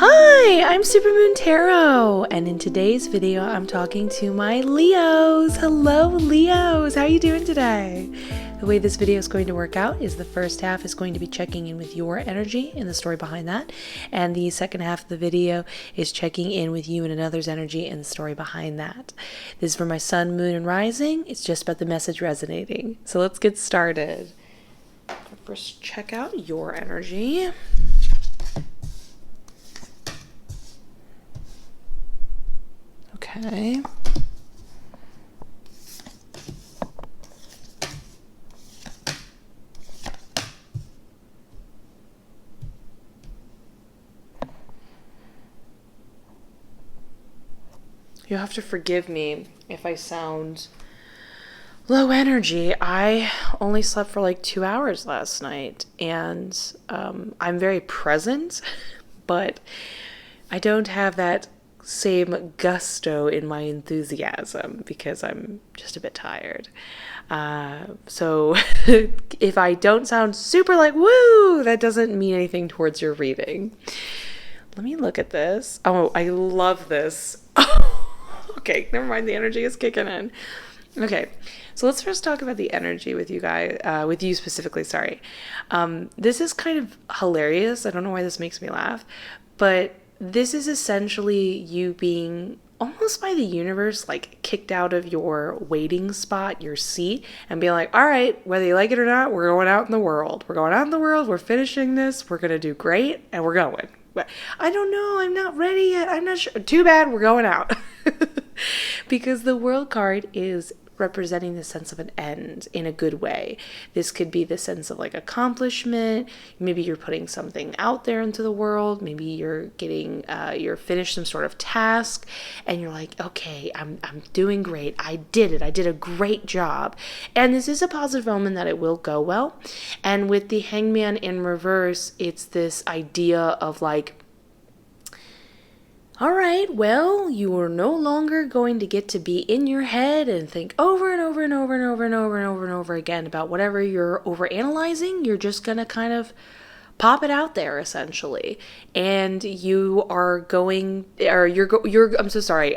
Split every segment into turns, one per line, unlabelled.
Hi, I'm Supermoon Tarot, and in today's video, I'm talking to my Leos. Hello, Leos. How are you doing today? The way this video is going to work out is the first half is going to be checking in with your energy and the story behind that, and the second half of the video is checking in with you and another's energy and the story behind that. This is for my sun, moon, and rising. It's just about the message resonating. So let's get started. First, check out your energy. Okay. You'll have to forgive me if I sound low energy. I only slept for like 2 hours last night, and I'm very present, but I don't have that same gusto in my enthusiasm because I'm just a bit tired. So if I don't sound super like woo, that doesn't mean anything towards your reading. Let me look at this. Oh, I love this. Okay, never mind. The energy is kicking in. Okay, so let's first talk about the energy with you guys, with you specifically, sorry. This is kind of hilarious. I don't know why this makes me laugh, but this is essentially you being almost by the universe, like kicked out of your waiting spot, your seat, and being like, all right, whether you like it or not, we're going out in the world. We're going out in the world. We're finishing this. We're going to do great. And we're going. But I don't know. I'm not ready yet. I'm not sure. Too bad. We're going out. Because the world card is representing the sense of an end in a good way. This could be the sense of like accomplishment. Maybe you're putting something out there into the world. Maybe you're getting you're finished some sort of task and you're like, okay, I'm doing great. I did it. I did a great job. And this is a positive omen that it will go well. And with the Hangman in reverse, it's this idea of like, all right, well, you are no longer going to get to be in your head and think over and over and over and over and over and over and over again about whatever you're overanalyzing. You're just going to kind of pop it out there, essentially. And you are going, or I'm so sorry,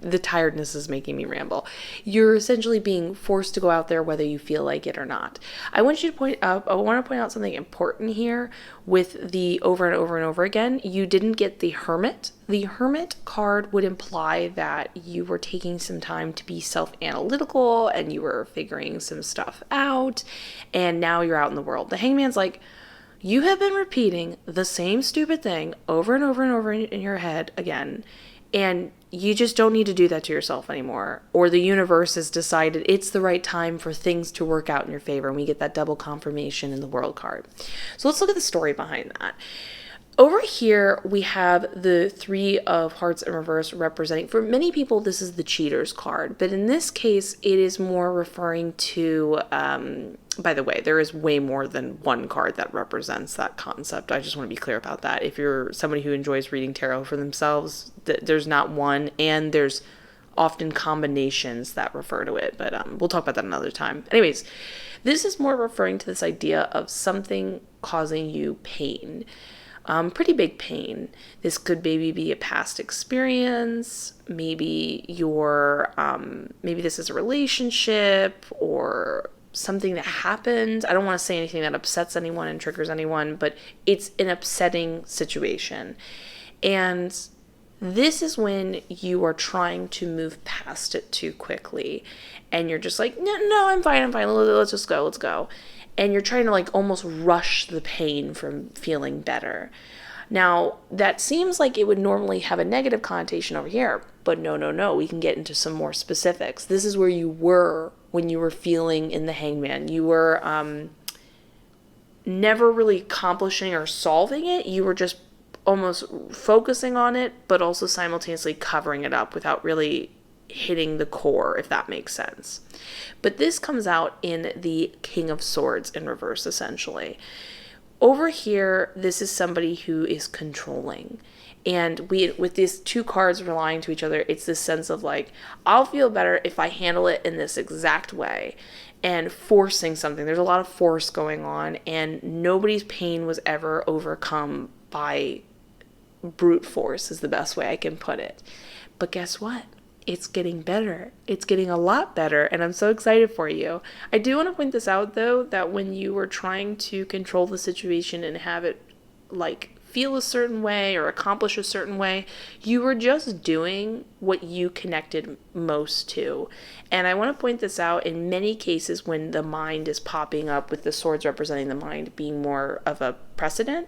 the tiredness is making me ramble. You're essentially being forced to go out there whether you feel like it or not. I want to point out something important here with the over and over and over again. You didn't get the Hermit. The Hermit card would imply that you were taking some time to be self-analytical and you were figuring some stuff out, and now you're out in the world. The Hangman's like, you have been repeating the same stupid thing over and over and over in your head again, and you just don't need to do that to yourself anymore. Or the universe has decided it's the right time for things to work out in your favor, and we get that double confirmation in the world card. So let's look at the story behind that. Over here, we have the Three of Hearts in reverse representing, for many people, this is the Cheater's card. But in this case, it is more referring to, by the way, there is way more than one card that represents that concept. I just want to be clear about that. If you're somebody who enjoys reading tarot for themselves, there's not one, and there's often combinations that refer to it. But we'll talk about that another time. Anyways, this is more referring to this idea of something causing you pain. Pretty big pain. This could maybe be a past experience. Maybe maybe this is a relationship or something that happened. I don't want to say anything that upsets anyone and triggers anyone, but it's an upsetting situation. And this is when you are trying to move past it too quickly. And you're just like, no, I'm fine. Let's just go. Let's go. And you're trying to like almost rush the pain from feeling better. Now, that seems like it would normally have a negative connotation over here, but no, we can get into some more specifics. This is where you were when you were feeling in the Hangman. You were never really accomplishing or solving it. You were just almost focusing on it, but also simultaneously covering it up without really hitting the core, if that makes sense. But this comes out in the King of Swords in reverse, essentially. Over here, this is somebody who is controlling. And with these two cards relying to each other, it's this sense of like, I'll feel better if I handle it in this exact way. And forcing something. There's a lot of force going on, and nobody's pain was ever overcome by brute force is the best way I can put it. But guess what? It's getting better. It's getting a lot better, and I'm so excited for you. I do want to point this out, though, that when you were trying to control the situation and have it, like, feel a certain way or accomplish a certain way, you were just doing what you connected most to. And I want to point this out, in many cases when the mind is popping up, with the swords representing the mind being more of a precedent,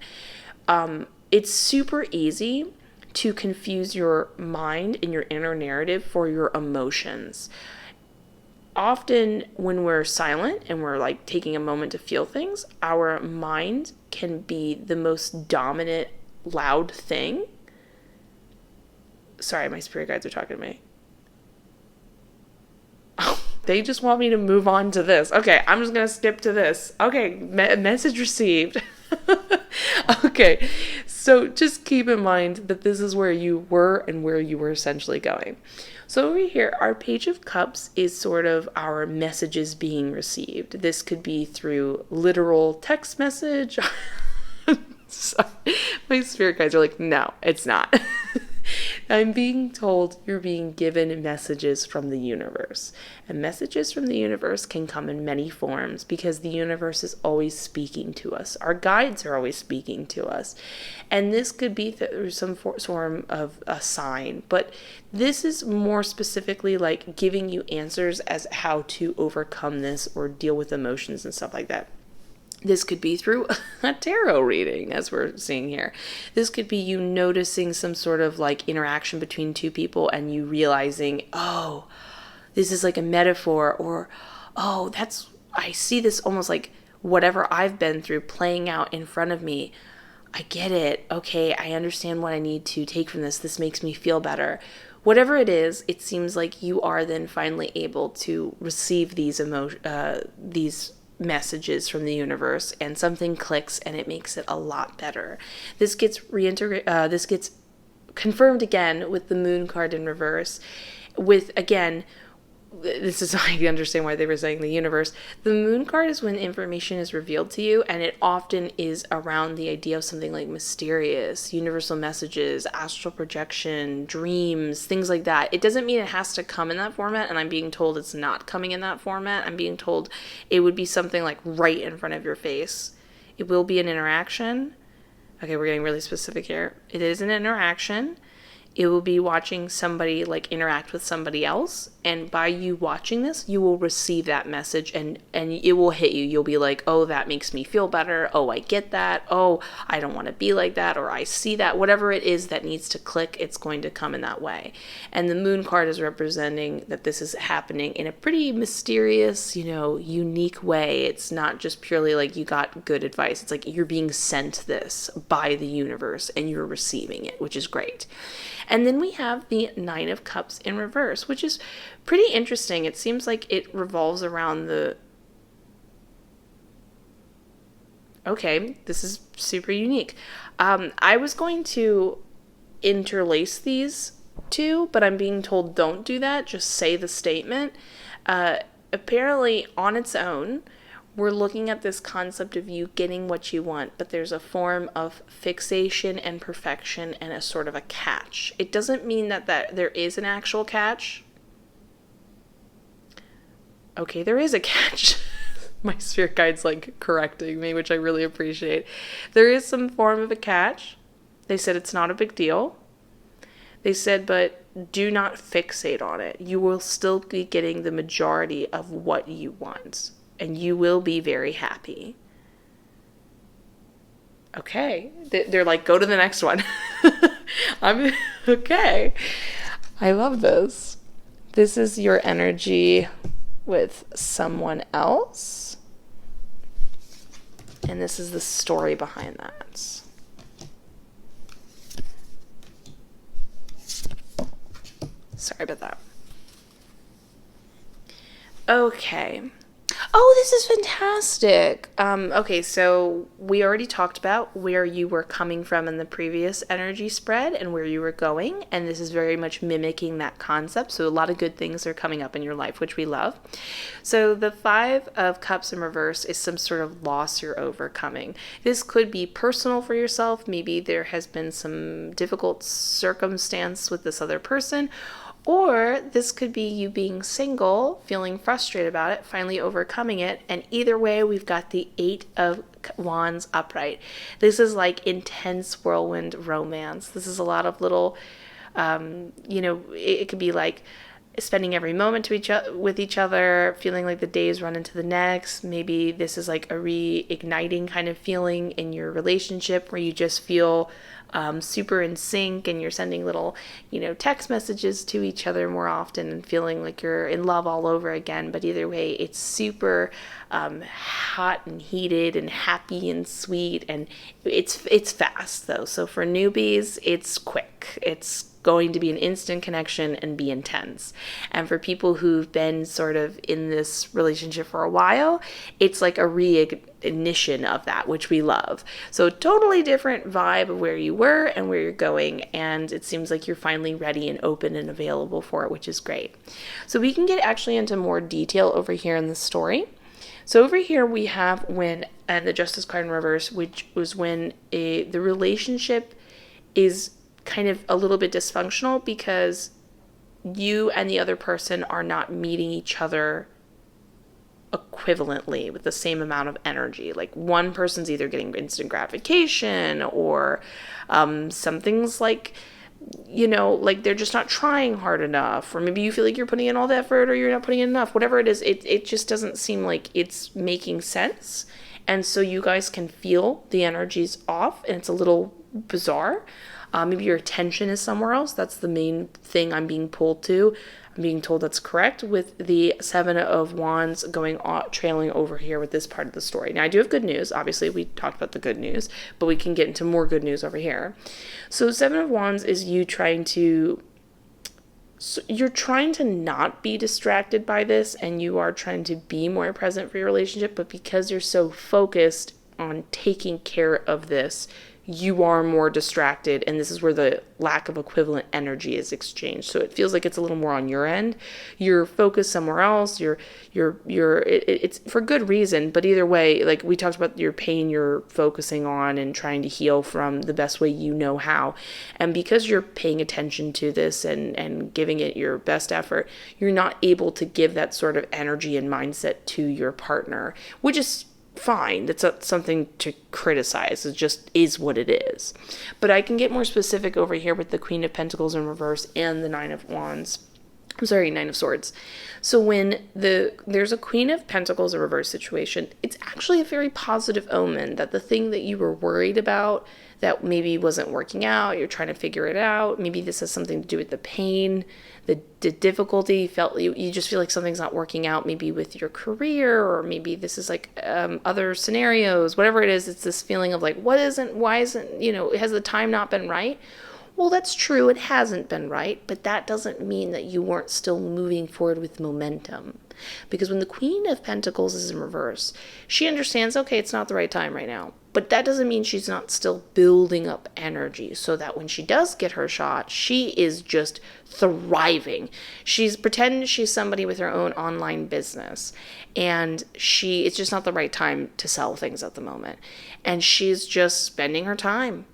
it's super easy to confuse your mind and your inner narrative for your emotions. Often when we're silent and we're like taking a moment to feel things, our mind can be the most dominant, loud thing. Sorry, my spirit guides are talking to me. Oh, they just want me to move on to this. Okay, I'm just going to skip to this. Okay, message received. Okay, so just keep in mind that this is where you were and where you were essentially going. So over here, our Page of Cups is sort of our messages being received. This could be through literal text message. Sorry. My spirit guides are like, no, it's not. I'm being told you're being given messages from the universe. And messages from the universe can come in many forms because the universe is always speaking to us. Our guides are always speaking to us. And this could be through some form of a sign. But this is more specifically like giving you answers as how to overcome this or deal with emotions and stuff like that. This could be through a tarot reading, as we're seeing here. This could be you noticing some sort of like interaction between two people and you realizing, oh, this is like a metaphor, or, oh, I see this almost like whatever I've been through playing out in front of me. I get it. Okay, I understand what I need to take from this. This makes me feel better. Whatever it is, it seems like you are then finally able to receive these messages from the universe, and something clicks and it makes it a lot better. This gets confirmed again with the Moon card in reverse, with, again, this is I understand why they were saying the universe. The Moon card is when information is revealed to you, and it often is around the idea of something like mysterious, universal messages, astral projection, dreams, things like that. It doesn't mean it has to come in that format, and I'm being told it's not coming in that format. I'm being told it would be something like right in front of your face. It will be an interaction. Okay, we're getting really specific here. It is an interaction. It will be watching somebody like interact with somebody else, and by you watching this, you will receive that message, and it will hit you. You'll be like, oh, that makes me feel better. Oh, I get that. Oh, I don't want to be like that, or I see that. Whatever it is that needs to click, it's going to come in that way. And the Moon card is representing that this is happening in a pretty mysterious, unique way. It's not just purely like you got good advice. It's like you're being sent this by the universe and you're receiving it, which is great. And then we have the Nine of Cups in reverse, which is pretty interesting. It seems like it revolves around okay, this is super unique. I was going to interlace these two, but I'm being told don't do that. Just say the statement. Apparently, on its own, we're looking at this concept of you getting what you want, but there's a form of fixation and perfection and a sort of a catch. It doesn't mean that there is an actual catch. Okay, there is a catch. My spirit guide's like correcting me, which I really appreciate. There is some form of a catch. They said it's not a big deal. They said, but do not fixate on it. You will still be getting the majority of what you want, and you will be very happy. Okay. They're like, go to the next one. I'm okay. I love this. This is your energy with someone else. And this is the story behind that. Sorry about that. Okay. Oh, this is fantastic. Okay, so we already talked about where you were coming from in the previous energy spread and where you were going, and this is very much mimicking that concept. So a lot of good things are coming up in your life, which we love. So the Five of Cups in reverse is some sort of loss you're overcoming. This could be personal for yourself. Maybe there has been some difficult circumstance with this other person, or this could be you being single, feeling frustrated about it, finally overcoming it. And either way, we've got the Eight of Wands upright. This is like intense whirlwind romance. This is a lot of little, it could be like spending every moment with each other, feeling like the days run into the next. Maybe this is like a reigniting kind of feeling in your relationship where you just feel super in sync and you're sending little, text messages to each other more often and feeling like you're in love all over again. But either way, it's super hot and heated and happy and sweet, and it's fast though. So for newbies, it's quick. It's going to be an instant connection and be intense. And for people who've been sort of in this relationship for a while, it's like a reignition of that, which we love. So totally different vibe of where you were and where you're going. And it seems like you're finally ready and open and available for it, which is great. So we can get actually into more detail over here in the story. So over here we have and the Justice card in reverse, which was when the relationship is kind of a little bit dysfunctional because you and the other person are not meeting each other equivalently with the same amount of energy. Like one person's either getting instant gratification or some things like, like they're just not trying hard enough, or maybe you feel like you're putting in all the effort or you're not putting in enough. Whatever it is, it just doesn't seem like it's making sense. And so you guys can feel the energies off and it's a little bizarre. Maybe your attention is somewhere else. That's the main thing I'm being pulled to. I'm being told that's correct with the Seven of Wands trailing over here with this part of the story. Now, I do have good news. Obviously, we talked about the good news, but we can get into more good news over here. So Seven of Wands is you're trying to not be distracted by this, and you are trying to be more present for your relationship, but because you're so focused on taking care of this, you are more distracted, and this is where the lack of equivalent energy is exchanged. So it feels like it's a little more on your end. You're focused somewhere else. It's for good reason, but either way, like we talked about your pain, you're focusing on and trying to heal from the best way you know how. And because you're paying attention to this and giving it your best effort, you're not able to give that sort of energy and mindset to your partner, which is fine. That's not something to criticize. It just is what it is. But I can get more specific over here with the Queen of Pentacles in reverse and the Nine of Swords. So when there's a Queen of Pentacles in reverse situation, it's actually a very positive omen that the thing that you were worried about that maybe wasn't working out, you're trying to figure it out. Maybe this has something to do with the pain, the difficulty, you just feel like something's not working out, maybe with your career, or maybe this is like other scenarios, whatever it is, it's this feeling of like, why isn't, has the time not been right? Well, that's true, it hasn't been right, but that doesn't mean that you weren't still moving forward with momentum. Because when the Queen of Pentacles is in reverse, she understands, okay, it's not the right time right now. But that doesn't mean she's not still building up energy so that when she does get her shot, she is just thriving. She's pretending she's somebody with her own online business. And it's just not the right time to sell things at the moment. And she's just spending her time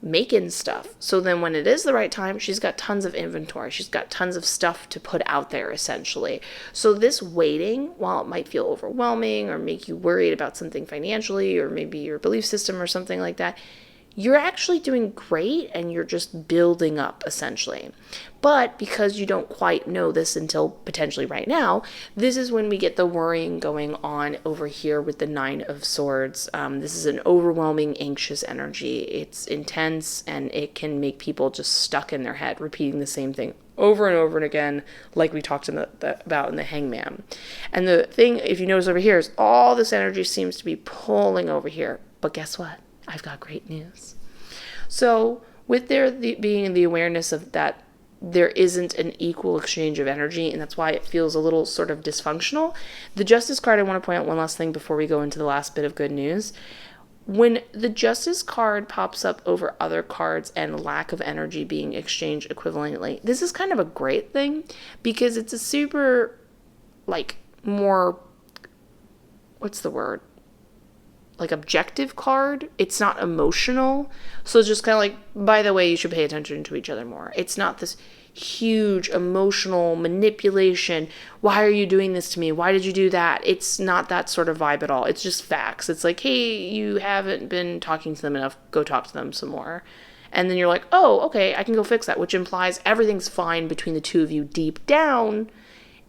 making stuff. So then when it is the right time, she's got tons of inventory. She's got tons of stuff to put out there, essentially. So this waiting, while it might feel overwhelming or make you worried about something financially or maybe your belief system or something like that, you're actually doing great and you're just building up, essentially. But because you don't quite know this until potentially right now, this is when we get the worrying going on over here with the Nine of Swords. This is an overwhelming, anxious energy. It's intense and it can make people just stuck in their head, repeating the same thing over and over and again, like we talked about in the Hangman. And the thing, if you notice over here, is all this energy seems to be pulling over here. But guess what? I've got great news. So with there being the awareness of that there isn't an equal exchange of energy, and that's why it feels a little sort of dysfunctional. The Justice card, I want to point out one last thing before we go into the last bit of good news. When the Justice card pops up over other cards and lack of energy being exchanged equivalently, this is kind of a great thing because it's a super, like, more, what's the word? Like, objective card. It's not emotional. So it's just kind of like, by the way, you should pay attention to each other more. It's not this huge emotional manipulation. Why are you doing this to me? Why did you do that? It's not that sort of vibe at all. It's just facts. It's like, hey, you haven't been talking to them enough. Go talk to them some more. And then you're like, oh, okay, I can go fix that, which implies everything's fine between the two of you deep down.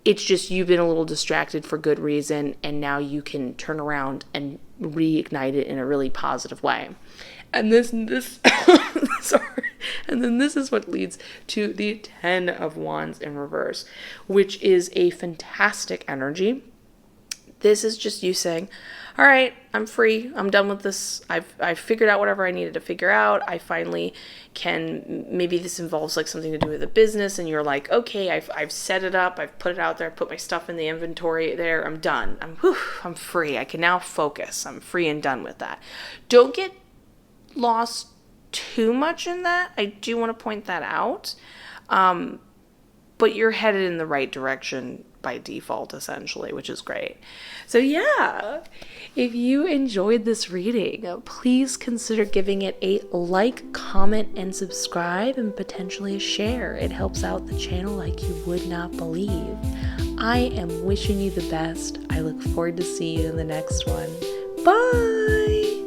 It's just you've been a little distracted for good reason, and now you can turn around and reignite it in a really positive way. And this sorry. And then this is what leads to the 10 of Wands in reverse, which is a fantastic energy. This is just you saying, all right, I'm free. I'm done with this. I've figured out whatever I needed to figure out. I finally can, maybe this involves like something to do with a business, and you're like, okay, I've set it up. I've put it out there. I put my stuff in the inventory there. I'm done. I'm free. I can now focus. I'm free and done with that. Don't get lost too much in that. I do want to point that out. But you're headed in the right direction by default, essentially, which is great. So yeah, if you enjoyed this reading, please consider giving it a like, comment, and subscribe, and potentially a share. It helps out the channel like you would not believe. I am wishing you the best. I look forward to seeing you in the next one. Bye!